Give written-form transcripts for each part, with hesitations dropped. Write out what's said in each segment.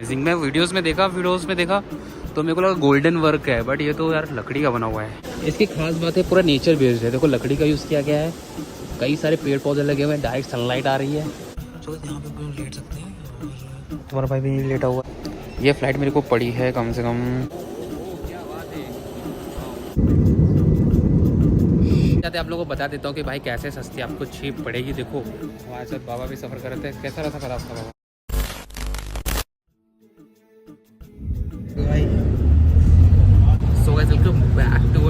मैं वीडियोस में देखा तो मेरे को लगा गोल्डन वर्क है, बट ये तो यार लकड़ी का बना हुआ है। इसकी खास बात है पूरा नेचर बेस्ड है। देखो लकड़ी का यूज़ किया गया है, कई सारे पेड़ पौधे लगे हुए हैं, डायरेक्ट सनलाइट आ रही है। तो यहाँ पे लेट सकते हैं। तुम्हारा भाई भी लेटा हुआ है। ये फ्लाइट मेरे को पड़ी है कम से कम आप लोगों को बता देता हूँ कि भाई कैसे सस्ती आपको चीप पड़ेगी। देखो हमारे साथ बाबा भी सफ़र कर रहे थे, कैसा रहा सफ़र आपका बाबा? So guys welcome back to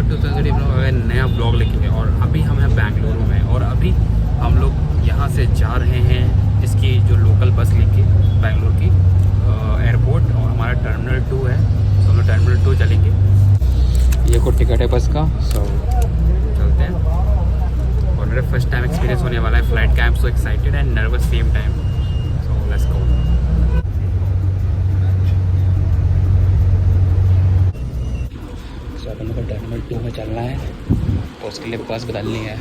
नया ब्लॉग लेके। और अभी हम हैं बेंगलुरु में, और अभी हम लोग यहाँ से जा रहे हैं इसकी जो लोकल बस लेके बेंगलुरु की एयरपोर्ट, और हमारा टर्मिनल 2 है। तो हम लोग टर्मिनल 2 चलेंगे। ये को टिकट है बस का। सो चलते हैं। और मेरा फर्स्ट टाइम एक्सपीरियंस होने वाला है फ्लाइट का। I am so excited and nervous same time. So let's go. अपन को टर्मिनल 2 में चलना है और उसके लिए बस बदलनी है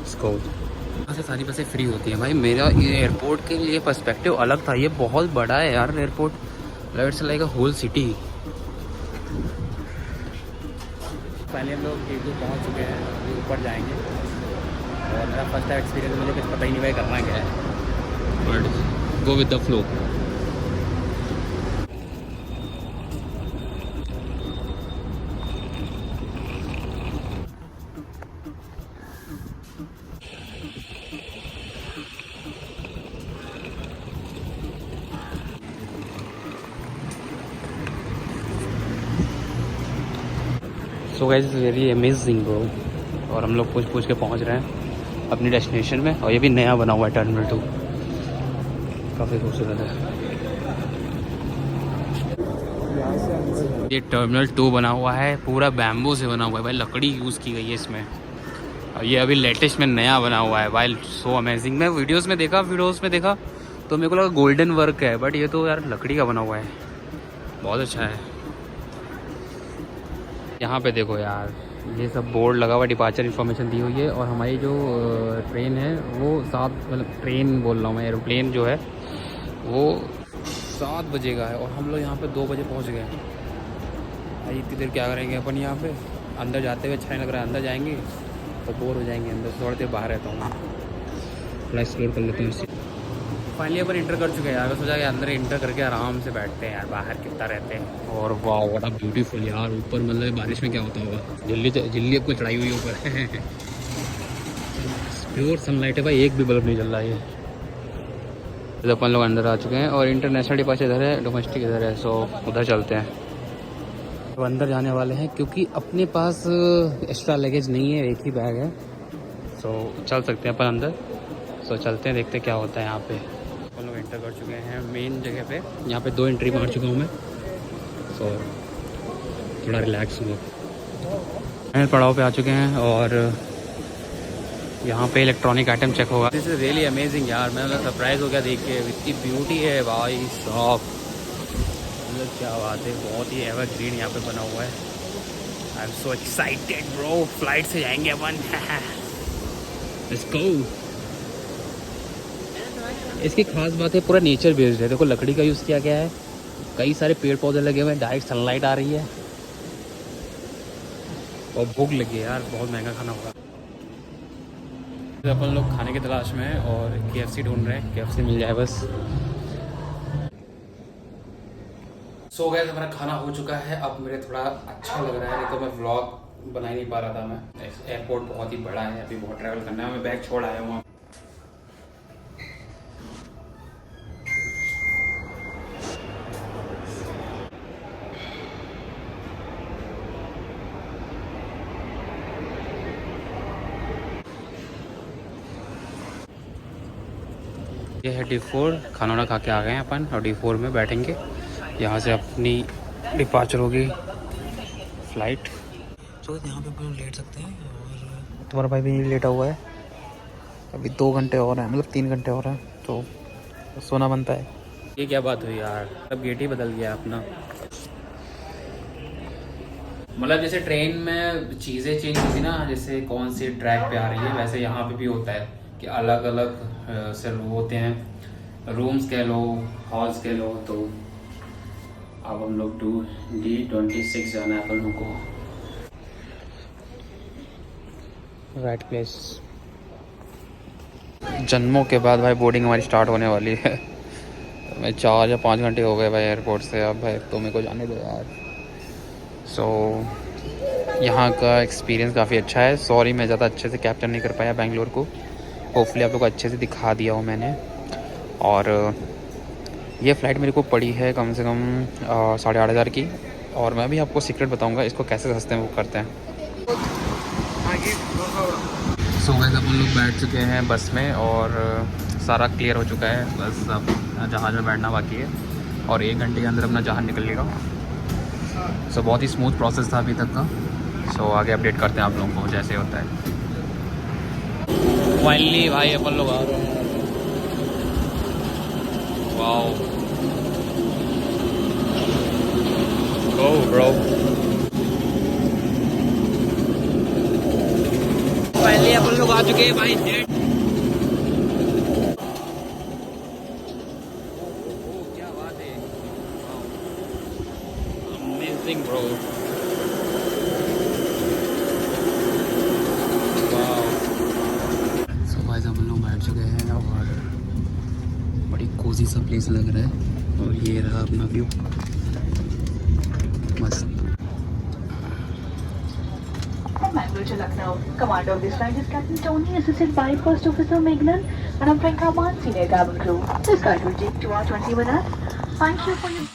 इसको। यहाँ से सारी बसें फ्री होती हैं भाई। मेरा ये एयरपोर्ट के लिए पर्सपेक्टिव अलग था। ये बहुत बड़ा है यार airport, it's like a whole city. पहले हम लोग K2 पहुँच चुके हैं, अभी ऊपर जाएंगे। और मेरा फर्स्ट टाइम एक्सपीरियंस, मुझे कुछ पता ही नहीं भाई करना क्या है, but go with the flow. So guys is very amazing bro. और हम लोग पूछ के पहुंच रहे हैं अपनी डेस्टिनेशन में। और ये भी नया बना हुआ है टर्मिनल 2, काफ़ी खूबसूरत है। ये टर्मिनल 2 बना हुआ है, पूरा बैम्बू से बना हुआ है भाई, लकड़ी यूज़ की गई है इसमें। और ये अभी लेटेस्ट में नया बना हुआ है भाई, सो अमेजिंग। मैं वीडियोस में देखा तो मेरे को लगा गोल्डन वर्क है, बट ये तो यार लकड़ी का बना हुआ है, बहुत अच्छा है। यहाँ पे देखो यार, ये सब बोर्ड लगा हुआ, डिपार्चर इन्फॉर्मेशन दी हुई है। और हमारी जो ट्रेन है वो 7, मतलब ट्रेन बोल रहा हूँ मैं, एरोप्लेन जो है वो 7 बजे का है। और हम लोग यहाँ पे 2 बजे पहुँच गए। भाई इतनी देर क्या करेंगे अपन यहाँ पे? अंदर जाते हुए अच्छा नहीं लग रहा है। अंदर जाएंगे तो बोर हो जाएंगे, अंदर थोड़ी देर बाहर रहता हूँ मैं, थोड़ा एक्सप्लोर कर लेते हैं। फाइनली अपन इंटर कर चुके हैं यार। सोचा कि अंदर इंटर करके आराम से बैठते हैं यार, बाहर कितना रहते हैं। और वाह व्हाट अ ब्यूटीफुल यार। ऊपर मतलब बारिश में क्या होता होगा, झिल्ली अब को चढ़ाई हुई है ऊपर। प्योर सनलाइट है भाई, एक भी बल्ब नहीं जल रहा है। तो अपन लोग अंदर आ चुके हैं, और इंटरनेशनल डिपार्चर इधर है, डोमेस्टिक इधर है। सो उधर चलते हैं। तो अंदर जाने वाले हैं क्योंकि अपने पास एक्स्ट्रा लगेज नहीं है, एक ही बैग है। सो चल सकते हैं अपन अंदर। सो चलते हैं, देखते क्या होता है यहाँ पे। हम लोग एंटर कर चुके हैं मेन जगह पे। यहाँ पे 2 एंट्री मार चुका हूँ मैं। सो थोड़ा रिलैक्स हुआ। फाइनल पड़ाव पे आ चुके हैं, और यहाँ पे इलेक्ट्रॉनिक आइटम चेक होगा। दिस इज़ रियली अमेजिंग यार। मैं सरप्राइज़ हो गया देख के, इतनी ब्यूटी है भाई साहब, मतलब क्या बात है। बहुत ही एवर ग्रीन यहाँ पे बना हुआ है। आई am so excited bro. Flight से जाएंगे अपन। Let's go. इसकी खास बात है पूरा नेचर बेस्ड है। देखो लकड़ी का यूज़ किया गया है, कई सारे पेड़ पौधे लगे हुए हैं, डायरेक्ट सनलाइट आ रही है। और भूख लगी है यार, बहुत महंगा खाना होगा। अपन लोग खाने की तलाश में हैं और KFC ढूंढ रहे हैं, KFC मिल जाए बस। सो गाइस हमारा खाना हो चुका है। अब मेरे थोड़ा अच्छा लग रहा है, नहीं तो मैं व्लॉग बना ही नहीं पा रहा था। मैं एयरपोर्ट बहुत ही बड़ा है, अभी बहुत ट्रैवल करना है। मैं बैग छोड़ आया हूँ। ये है D4। खाना वाना खा के आ गए हैं अपन, और D4 में बैठेंगे। यहाँ से अपनी डिपार्चर होगी फ्लाइट। तो यहाँ पे अपन लेट सकते हैं। और तुम्हारा भाई भी लेटा हुआ है। अभी 2 घंटे और हैं, मतलब 3 घंटे और हैं, तो सोना बनता है। ये क्या बात हुई यार, अब गेट ही बदल गया अपना। मतलब जैसे ट्रेन में चीज़ें चेंज होती ना, जैसे कौन सी ट्रैक पे आ रही है, वैसे यहाँ पे भी होता है कि अलग अलग से होते हैं रूम्स कह लो, हॉल्स कह लो। तो अब हम लोग D26 जाना है अपन को। Right place. जन्मों के बाद भाई बोर्डिंग हमारी स्टार्ट होने वाली है। मैं 4 या 5 घंटे हो गए भाई एयरपोर्ट से। अब भाई तो मेरे को जाने दो यार। सो यहाँ का एक्सपीरियंस काफ़ी अच्छा है। सॉरी मैं ज़्यादा अच्छे से कैप्चर नहीं कर पाया बेंगलोर को। होपफुली आप लोग को अच्छे से दिखा दिया हो मैंने। और ये फ़्लाइट मेरे को पड़ी है कम से कम 8,500 की। और मैं भी आपको सीक्रेट बताऊँगा इसको कैसे सस्ते में बुक करते हैं। सो गाइस अपन लोग बैठ चुके हैं बस में और सारा क्लियर हो चुका है। बस अब जहाज़ में बैठना बाकी है और 1 घंटे के अंदर अपना जहाज़ निकलेगा। सो बहुत ही स्मूथ प्रोसेस था अभी तक का। सो आगे अपडेट करते हैं आप लोगों को जैसे होता है। फाइनली भाई अपन लोग आ रहे हैं। Wow, go bro. फाइनली अपन लोग आ चुके हैं भाई नेट। क्या बात है, अमेजिंग ब्रो। हम लोग बैठ चुके हैं और बड़ी कोजी सा प्लेस लग रहा है। और ये रहा अपना व्यू, मस्त। Bangalore to Lucknow. Commander of this flight is Captain Tony, assisted by First Officer Megnan, and I'm Frank Raman, senior cabin crew. This flight will take 2 hours 20 minutes. Thank you for your...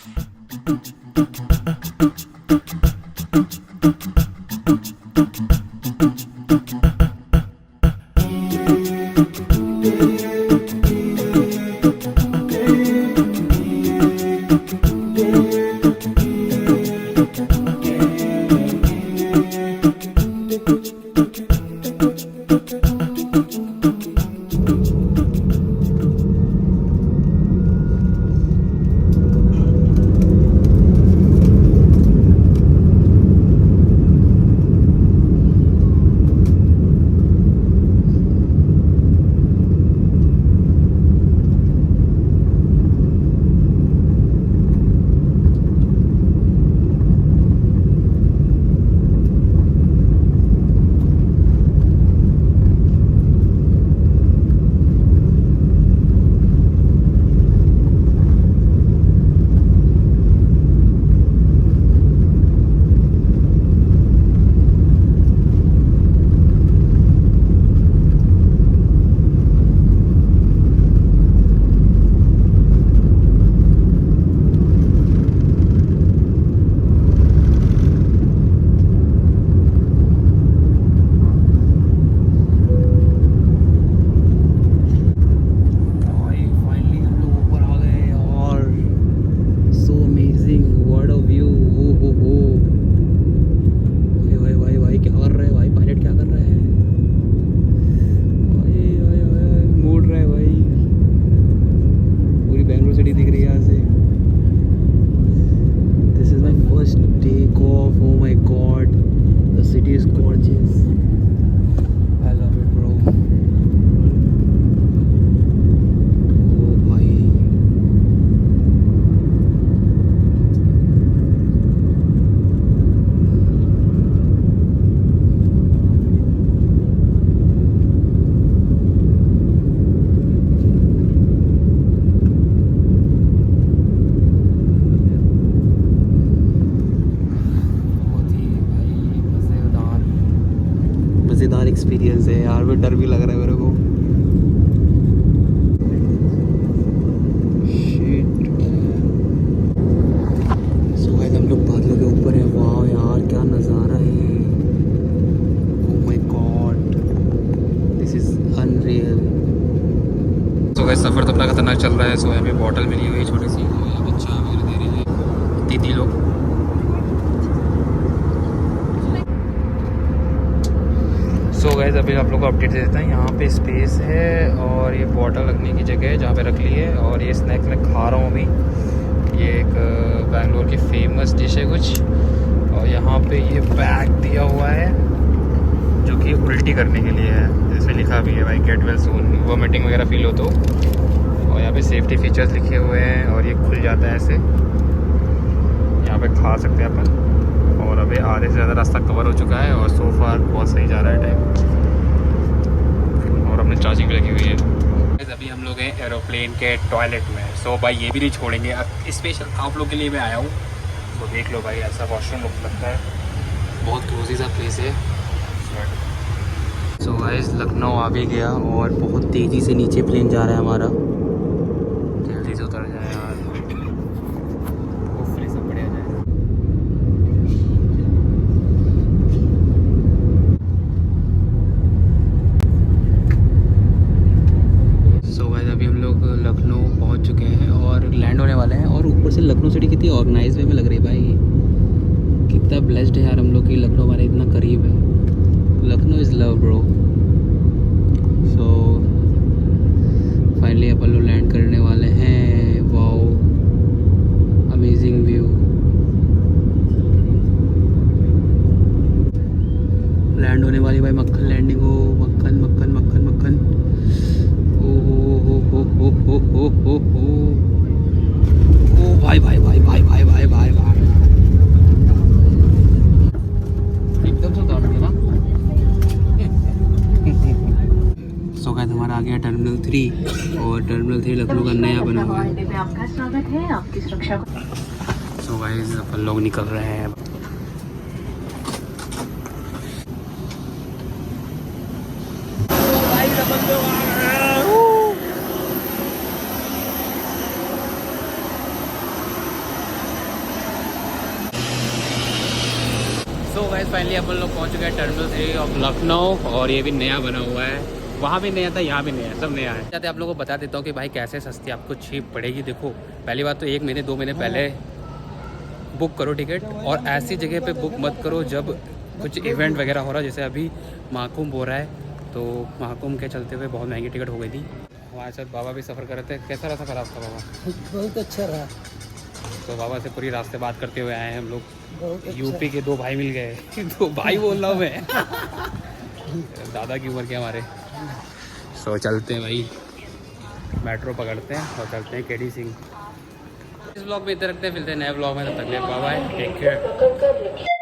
मज़ेदार experience है यार। वो डर भी लग रहा है मेरे को। सो गाइस हम लोग बादलों के ऊपर हैं। वाह यार क्या नज़ारा है। Oh my god, this is unreal. So guys सफ़र तो अपना खतरनाक चल रहा है। सो हमें बॉटल मिली हुई है छोटी सी, बच्चा वगैरह दे रहे हैं दीदी लोग। सो गाइस अभी आप लोग को अपडेट दे देता है। यहाँ पे स्पेस है और ये बॉटल रखने की जगह है जहाँ पे रख ली है। और ये स्नैक्स मैं खा रहा हूँ अभी। ये एक बैंगलोर की फेमस डिश है कुछ। और यहाँ पे ये बैग दिया हुआ है जो कि उल्टी करने के लिए है। इसमें लिखा भी है भाई गेट वेल सून, वोमिटिंग वगैरह फील हो तो। और यहाँ पे सेफ्टी फीचर्स लिखे हुए हैं और ये खुल जाता है ऐसे, यहाँ पे खा सकते हैं अपन। और अभी आधे से ज़्यादा रास्ता कवर हो चुका है और सो फार बहुत सही जा रहा है टाइम, और अपने चार्जिंग भी लगी हुई है। अभी हम लोग हैं एरोप्लेन के टॉयलेट में। सो भाई ये भी नहीं छोड़ेंगे, अब स्पेशल आप लोग के लिए मैं आया हूँ। तो देख लो भाई, ऐसा वॉशरूम लगता है, बहुत क्लोजी सा प्लेस है। सो गाइस लखनऊ आ भी गया और बहुत तेज़ी से नीचे प्लेन जा रहा है हमारा, जल्दी से उतर जाए यार, होपफुली सब बढ़िया जाए। सो गाइस अभी हम लोग लखनऊ पहुंच चुके हैं और लैंड होने वाले हैं। और ऊपर से लखनऊ सिटी कितनी ऑर्गेनाइज वे में लग रही है भाई, कितना ब्लेस्ड है यार हम लोग कि लखनऊ हमारे इतना करीब है। Lucknow is love bro. So finally अपन लोग लैंड करने वाले हैं। Wow amazing view. लैंड होने वाली भाई, मक्खन लैंडिंग हो, मक्खन मक्खन मक्खन मक्खन। ओ भाई भाई भाई भाई भाई भाई भाई भाई एकदम से उतार दिया ना। सो गाइस हमारा आ गया टर्मिनल 3 और टर्मिनल 3 लखनऊ का नया बना हुआ है। में आपका स्वागत है, आपकी सुरक्षा को। सो गाइस अपन लोग निकल रहे हैं। सो गाइस फाइनली अपन लोग पहुंच चुके हैं टर्मिनल 3 ऑफ लखनऊ, और ये भी नया बना हुआ है। वहाँ भी नया था, यहाँ भी नया है, सब नया है। चाहते आप लोगों को बता देता हूँ कि भाई कैसे सस्ती आपको चीप पड़ेगी। देखो पहली बात तो 1 महीने 2 महीने पहले बुक करो टिकट, और ऐसी जगह पे बुक मत करो जब कुछ इवेंट वगैरह हो रहा है। जैसे अभी महाकुंभ हो रहा है, तो महाकुंभ के चलते हुए बहुत महंगी टिकट हो गई थी। हमारे साथ बाबा भी सफ़र कर रहे थे। कैसा रहा सफ़र आपका बाबा? बहुत अच्छा रहा। तो बाबा से पूरी रास्ते बात करते हुए आए हैं हम लोग। बहुत अच्छा। यूपी के 2 भाई मिल गए। 2 भाई बोल रहा हूँ मैं। दादा की उम्र के हमारे। सो चलते हैं भाई, मेट्रो पकड़ते हैं और चलते हैं केडी सिंह। इस ब्लॉग में इतना रखते हैं, मिलते हैं नए ब्लॉग में। तब तक बाय बाय, टेक केयर।